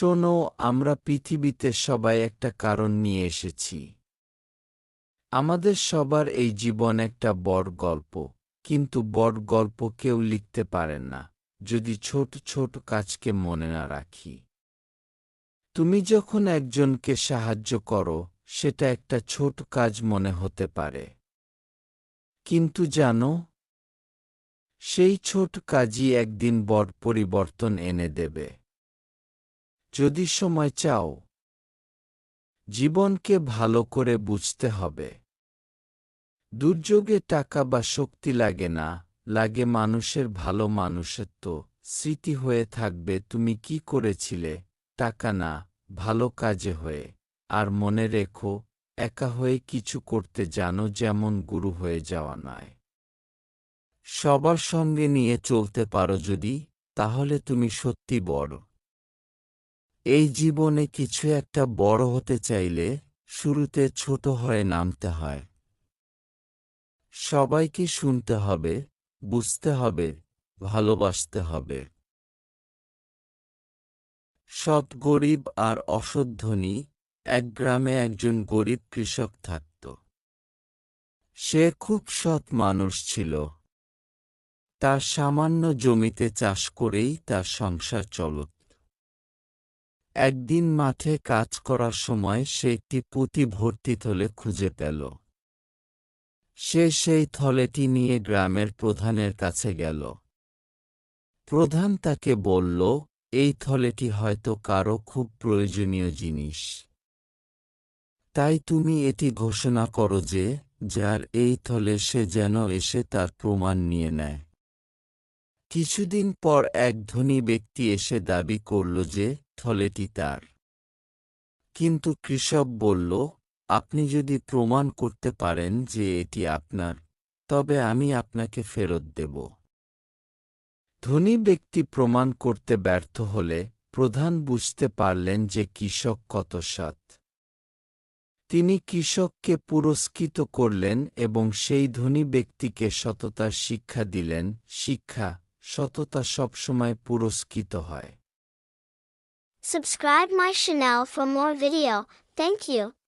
শোনো, আমরা পৃথিবীতে সবাই একটা কারণ নিয়ে এসেছি। আমাদের সবার এই জীবন একটা বড় গল্প, কিন্তু বড় গল্প কেউ লিখতে পারে না যদি ছোট ছোট কাজকে মনে না রাখি। তুমি যখন একজনকে সাহায্য করো, সেটা একটা ছোট কাজ মনে হতে পারে, কিন্তু জানো, সেই ছোট কাজই একদিন বড় পরিবর্তন এনে দেবে। যদি সময় চাও, জীবনকে ভালো করে বুঝতে হবে। দুর্যোগে টাকা বা শক্তি লাগে না, লাগে মানুষের ভালো মানুষত্ব। স্মৃতি হয়ে থাকবে তুমি কি করেছিলে, টাকা না, ভালো কাজে হয়ে। আর মনে রেখো, একা হয়ে কিছু করতে জানো যেমন গুরু হয়ে যাওয়া নয়। সবার সঙ্গে নিয়ে চলতে পারো যদি, তাহলে তুমি সত্যি বড়। এই জীবনে কিছু একটা বড় হতে চাইলে শুরুতে ছোট হয়ে নামতে হয়। সবাইকে শুনতে হবে, বুঝতে হবে, ভালোবাসতে হবে। সৎ গরিব আর অসৎ ধনী। এক গ্রামে একজন গরিব কৃষক থাকত। সে খুব সৎ মানুষ ছিল। তার সামান্য জমিতে চাষ করেই তার সংসার চলত। একদিন মাঠে কাজ করার সময় সে একটি পুঁতি ভর্তি থলে খুঁজে পেল। সে সেই থলেটি নিয়ে গ্রামের প্রধানের কাছে গেল। প্রধান তাকে বলল, এই থলেটি হয়তো কারো খুব প্রয়োজনীয় জিনিস। তাই তুমি এটি ঘোষণা করো যে, যার এই থলে সে যেন এসে তার প্রমাণ নিয়ে নেয়। কিছুদিন পর এক ধনী ব্যক্তি এসে দাবি করল যে থলেটি তার। কিন্তু কৃষক বলল, আপনি যদি প্রমাণ করতে পারেন যে এটি আপনার, তবে আমি আপনাকে ফেরত দেব। ধনী ব্যক্তি প্রমাণ করতে ব্যর্থ হলে প্রধান বুঝতে পারলেন যে কৃষক কত সৎ। তিনি কৃষককে পুরস্কৃত করলেন এবং সেই ধনী ব্যক্তিকে সততার শিক্ষা দিলেন। শিক্ষা, সততা সবসময় পুরস্কৃত হয়। Subscribe my channel for more video. Thank you.